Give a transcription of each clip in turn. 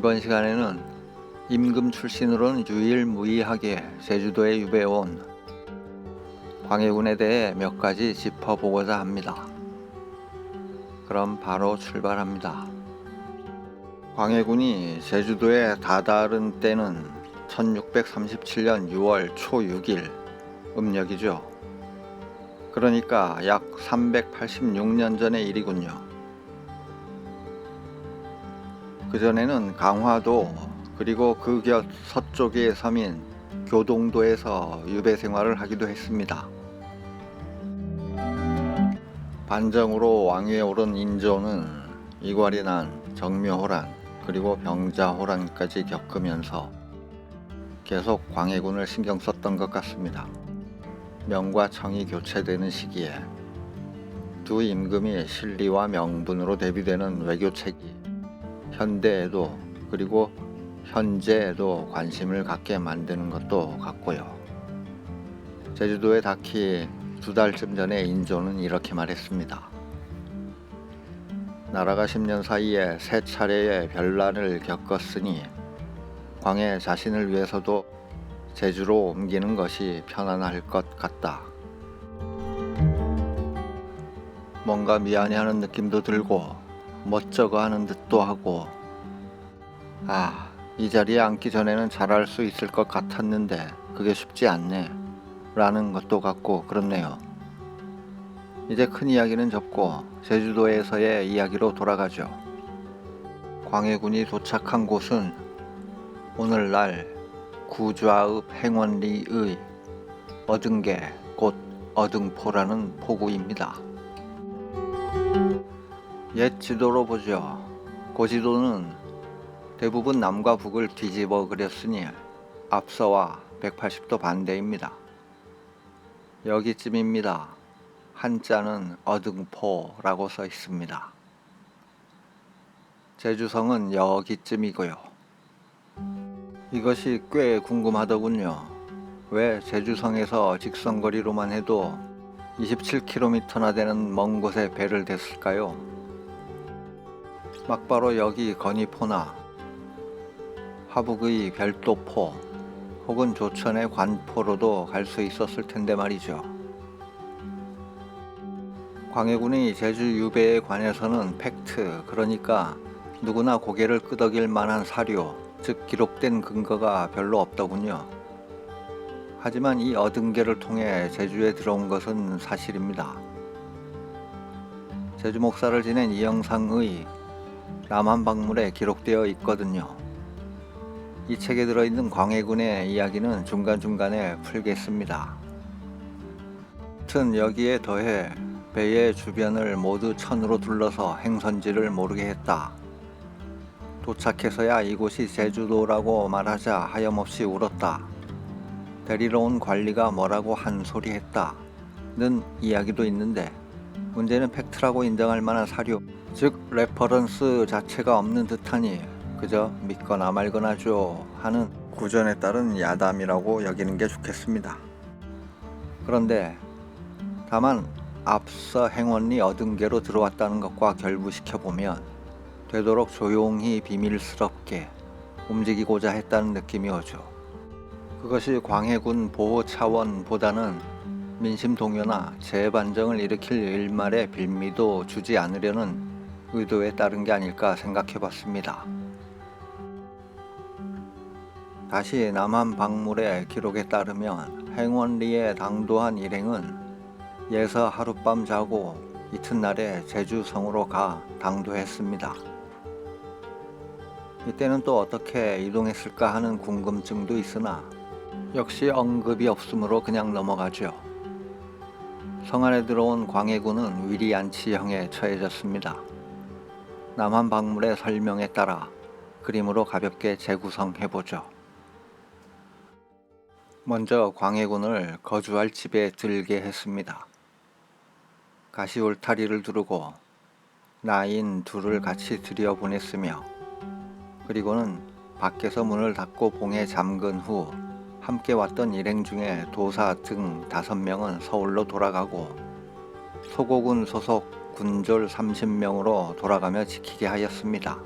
이번 시간에는 임금 출신으로는 유일무이하게 제주도에 유배해온 광해군에 대해 몇 가지 짚어보고자 합니다. 그럼 바로 출발합니다. 광해군이 제주도에 다다른 때는 1637년 6월 초 6일 음력이죠. 그러니까 약 386년 전의 일이군요. 그전에는 강화도 그리고 그 곁 서쪽의 섬인 교동도에서 유배 생활을 하기도 했습니다. 반정으로 왕위에 오른 인조는 이괄이난, 정묘호란, 그리고 병자호란까지 겪으면서 계속 광해군을 신경 썼던 것 같습니다. 명과 청이 교체되는 시기에 두 임금이 실리와 명분으로 대비되는 외교책이 현대에도 그리고 현재에도 관심을 갖게 만드는 것도 같고요. 제주도에 닿기 2달쯤 전에 인조는 이렇게 말했습니다. 나라가 10년 사이에 3차례의 변란을 겪었으니 광해 자신을 위해서도 제주로 옮기는 것이 편안할 것 같다. 뭔가 미안해하는 느낌도 들고 멋쩍어하는 듯도 하고, 이 자리에 앉기 전에는 잘할 수 있을 것 같았는데 그게 쉽지 않네 라는 것도 같고 그렇네요. 이제 큰 이야기는 접고 제주도에서의 이야기로 돌아가죠. 광해군이 도착한 곳은 오늘날 구좌읍 행원리의 어등계 곧 어등포라는 포구입니다. 옛 지도로 보죠. 고지도는 대부분 남과 북을 뒤집어 그렸으니 앞서와 180도 반대입니다. 여기쯤입니다. 한자는 어등포라고 써 있습니다. 제주성은 여기쯤이고요. 이것이 꽤 궁금하더군요. 왜 제주성에서 직선거리로만 해도 27km나 되는 먼 곳에 배를 댔을까요? 막바로 여기 건의포나 화북의 별도포 혹은 조천의 관포로도 갈 수 있었을 텐데 말이죠. 광해군이 제주 유배에 관해서는 팩트, 그러니까 누구나 고개를 끄덕일 만한 사료, 즉 기록된 근거가 별로 없더군요. 하지만 이 어등계를 통해 제주에 들어온 것은 사실입니다. 제주 목사를 지낸 이영상의 남한박물에 기록되어 있거든요. 이 책에 들어있는 광해군의 이야기는 중간중간에 풀겠습니다. 아무튼 여기에 더해 배의 주변을 모두 천으로 둘러서 행선지를 모르게 했다. 도착해서야 이곳이 제주도라고 말하자 하염없이 울었다. 데리러 온 관리가 뭐라고 한 소리 했다. 는 이야기도 있는데 문제는 팩트라고 인정할 만한 사료, 즉 레퍼런스 자체가 없는 듯하니 그저 믿거나 말거나죠 하는 구전에 따른 야담이라고 여기는 게 좋겠습니다. 그런데 다만 앞서 행원리 어등계로 들어왔다는 것과 결부시켜보면 되도록 조용히 비밀스럽게 움직이고자 했다는 느낌이 오죠. 그것이 광해군 보호 차원보다는 민심 동요나 재반정을 일으킬 일말의 빌미도 주지 않으려는 의도에 따른 게 아닐까 생각해봤습니다. 다시 남한박물의 기록에 따르면 행원리에 당도한 일행은 예서 하룻밤 자고 이튿날에 제주성으로 가 당도했습니다. 이때는 또 어떻게 이동했을까 하는 궁금증도 있으나 역시 언급이 없으므로 그냥 넘어가죠. 성 안에 들어온 광해군은 위리안치형에 처해졌습니다. 남한박물의 설명에 따라 그림으로 가볍게 재구성해보죠. 먼저 광해군을 거주할 집에 들게 했습니다. 가시울타리를 두르고 나인 둘을 같이 들여보냈으며 그리고는 밖에서 문을 닫고 봉에 잠근 후 함께 왔던 일행 중에 도사 등 5명은 서울로 돌아가고 소고군 소속 군졸 30명으로 돌아가며 지키게 하였습니다.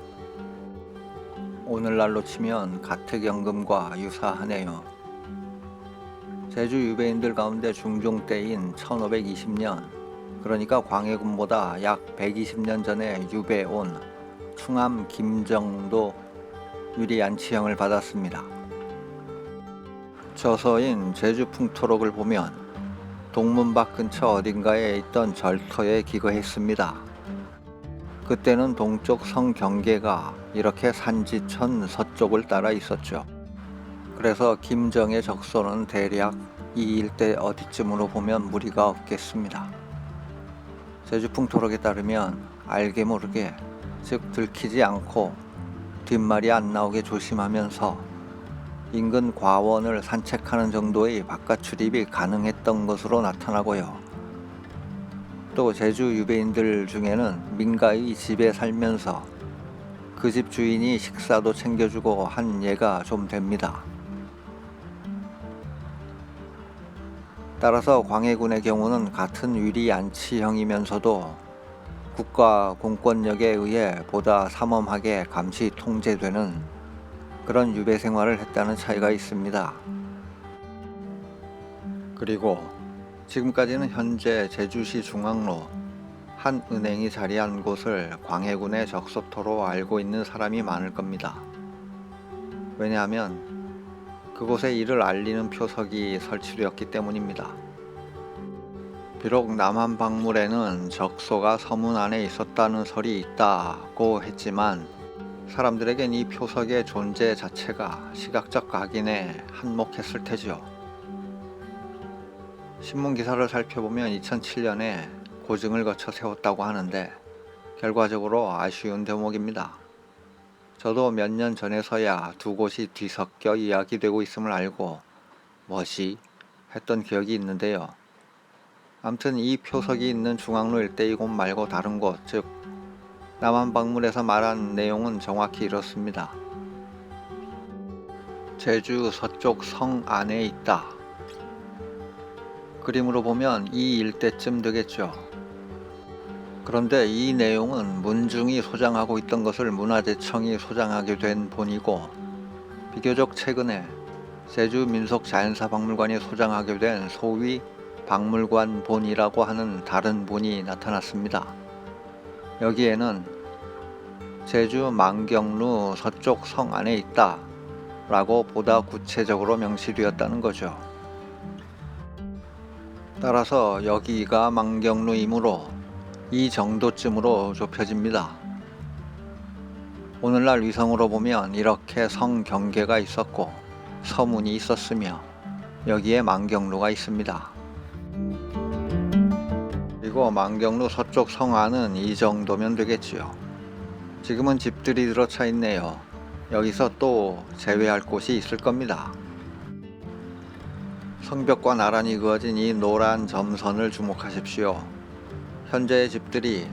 오늘날로 치면 가택연금과 유사하네요. 제주 유배인들 가운데 중종 때인 1520년, 그러니까 광해군보다 약 120년 전에 유배 온 충암 김정도 유리안치형을 받았습니다. 저서인 제주풍토록을 보면 동문밖 근처 어딘가에 있던 절터에 기거했습니다. 그때는 동쪽 성 경계가 이렇게 산지천 서쪽을 따라 있었죠. 그래서 김정의 적소는 대략 이 일대 어디쯤으로 보면 무리가 없겠습니다. 제주풍토록에 따르면 알게 모르게, 즉 들키지 않고 뒷말이 안 나오게 조심하면서 인근 과원을 산책하는 정도의 바깥 출입이 가능했던 것으로 나타나고요. 또 제주 유배인들 중에는 민가의 집에 살면서 그 집 주인이 식사도 챙겨주고 한 예가 좀 됩니다. 따라서 광해군의 경우는 같은 유리안치형이면서도 국가 공권력에 의해 보다 삼엄하게 감시 통제되는 그런 유배 생활을 했다는 차이가 있습니다. 그리고 지금까지는 현재 제주시 중앙로 한 은행이 자리한 곳을 광해군의 적소토로 알고 있는 사람이 많을 겁니다. 왜냐하면 그곳에 이를 알리는 표석이 설치되었기 때문입니다. 비록 남한박물에는 적소가 서문 안에 있었다는 설이 있다고 했지만 사람들에겐 이 표석의 존재 자체가 시각적 각인에 한몫했을 테죠. 신문 기사를 살펴보면 2007년에 고증을 거쳐 세웠다고 하는데 결과적으로 아쉬운 대목입니다. 저도 몇 년 전에서야 두 곳이 뒤섞여 이야기되고 있음을 알고 뭐지? 했던 기억이 있는데요. 아무튼 이 표석이 있는 중앙로 일대 이곳 말고 다른 곳, 즉 남한박물에서 말한 내용은 정확히 이렇습니다. 제주 서쪽 성 안에 있다. 그림으로 보면 이 일대쯤 되겠죠. 그런데 이 내용은 문중이 소장하고 있던 것을 문화재청이 소장하게 된 본이고 비교적 최근에 제주민속자연사박물관이 소장하게 된 소위 박물관 본이라고 하는 다른 본이 나타났습니다. 여기에는 제주 망경루 서쪽 성 안에 있다 라고 보다 구체적으로 명시되었다는 거죠. 따라서 여기가 망경루이므로 이 정도쯤으로 좁혀집니다. 오늘날 위성으로 보면 이렇게 성 경계가 있었고 서문이 있었으며 여기에 망경루가 있습니다. 그리고 망경루 서쪽 성 안은 이 정도면 되겠지요. 지금은 집들이 들어차 있네요. 여기서 또 제외할 곳이 있을 겁니다. 성벽과 나란히 그어진 이 노란 점선을 주목하십시오. 현재의 집들이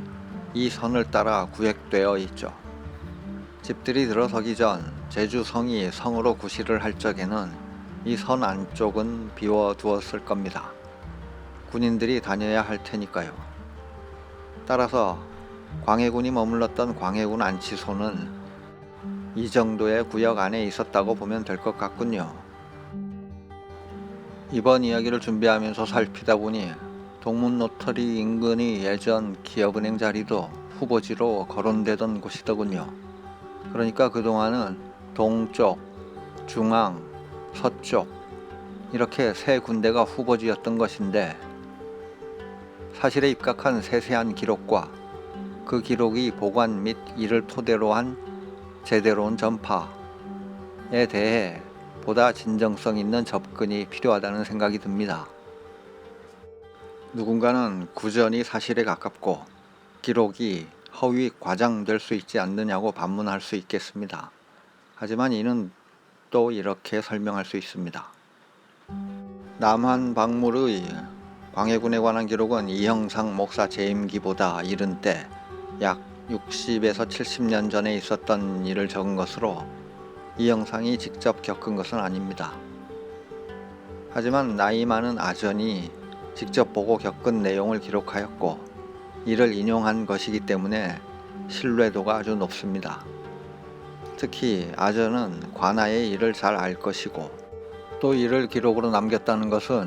이 선을 따라 구획되어 있죠. 집들이 들어서기 전 제주성이 성으로 구실을 할 적에는 이 선 안쪽은 비워두었을 겁니다. 군인들이 다녀야 할 테니까요. 따라서 광해군이 머물렀던 광해군 안치소는 이 정도의 구역 안에 있었다고 보면 될 것 같군요. 이번 이야기를 준비하면서 살피다 보니 동문노터리 인근이 예전 기업은행 자리도 후보지로 거론되던 곳이더군요. 그러니까 그동안은 동쪽, 중앙, 서쪽 이렇게 세 군데가 후보지였던 것인데 사실에 입각한 세세한 기록과 그 기록이 보관 및 이를 토대로 한 제대로 온 전파에 대해 보다 진정성 있는 접근이 필요하다는 생각이 듭니다. 누군가는 구전이 사실에 가깝고 기록이 허위 과장될 수 있지 않느냐고 반문할 수 있겠습니다. 하지만 이는 또 이렇게 설명할 수 있습니다. 남한박물의 광해군에 관한 기록은 이형상 목사 재임기보다 이른 때 약 60에서 70년 전에 있었던 일을 적은 것으로 이형상이 직접 겪은 것은 아닙니다. 하지만 나이 많은 아전이 직접 보고 겪은 내용을 기록하였고 이를 인용한 것이기 때문에 신뢰도가 아주 높습니다. 특히 아전은 관아의 일을 잘 알 것이고 또 이를 기록으로 남겼다는 것은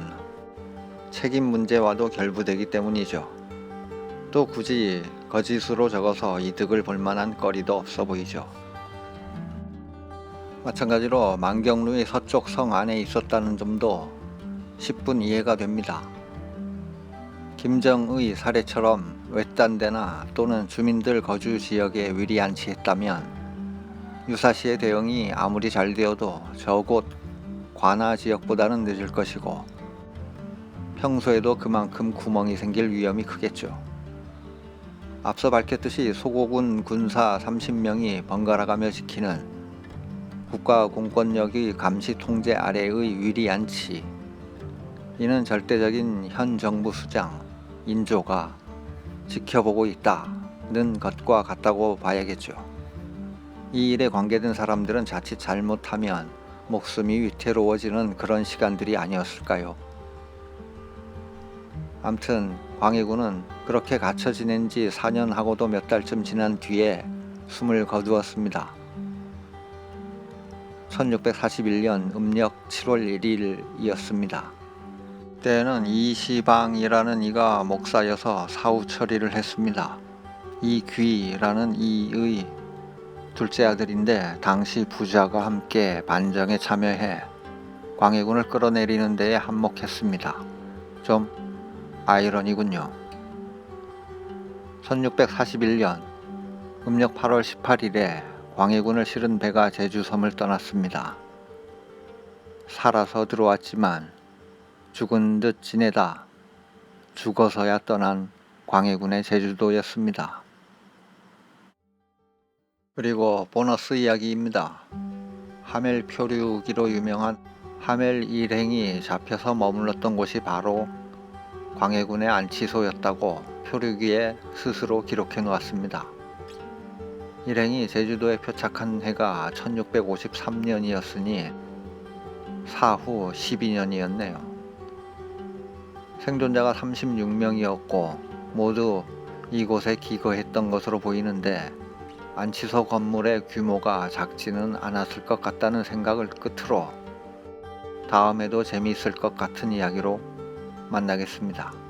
책임 문제와도 결부되기 때문이죠. 또 굳이 거짓으로 적어서 이득을 볼 만한 거리도 없어 보이죠. 마찬가지로 만경루의 서쪽 성 안에 있었다는 점도 10분 이해가 됩니다. 김정의 사례처럼 외딴 데나 또는 주민들 거주 지역에 위리 안치했다면 유사시의 대응이 아무리 잘 되어도 저곳 관아 지역보다는 늦을 것이고 평소에도 그만큼 구멍이 생길 위험이 크겠죠. 앞서 밝혔듯이 소고군 군사 30명이 번갈아가며 지키는 국가 공권력의 감시 통제 아래의 위리 안치, 이는 절대적인 현 정부 수장, 인조가 지켜보고 있다는 것과 같다고 봐야겠죠. 이 일에 관계된 사람들은 자칫 잘못하면 목숨이 위태로워지는 그런 시간들이 아니었을까요? 암튼 광해군은 그렇게 갇혀 지낸 지 4년하고도 몇 달쯤 지난 뒤에 숨을 거두었습니다. 1641년 음력 7월 1일이었습니다. 때에는 이시방이라는 이가 목사여서 사후 처리를 했습니다. 이귀라는 이의 둘째 아들인데 당시 부자가 함께 반정에 참여해 광해군을 끌어내리는 데에 한몫했습니다. 좀 아이러니군요. 1641년 음력 8월 18일에 광해군을 실은 배가 제주섬을 떠났습니다. 살아서 들어왔지만 죽은 듯 지내다 죽어서야 떠난 광해군의 제주도였습니다. 그리고 보너스 이야기입니다. 하멜 표류기로 유명한 하멜 일행이 잡혀서 머물렀던 곳이 바로 광해군의 안치소였다고 표류기에 스스로 기록해 놓았습니다. 일행이 제주도에 표착한 해가 1653년이었으니 사후 12년이었네요. 생존자가 36명이었고 모두 이곳에 기거했던 것으로 보이는데 안치소 건물의 규모가 작지는 않았을 것 같다는 생각을 끝으로 다음에도 재미있을 것 같은 이야기로 만나겠습니다.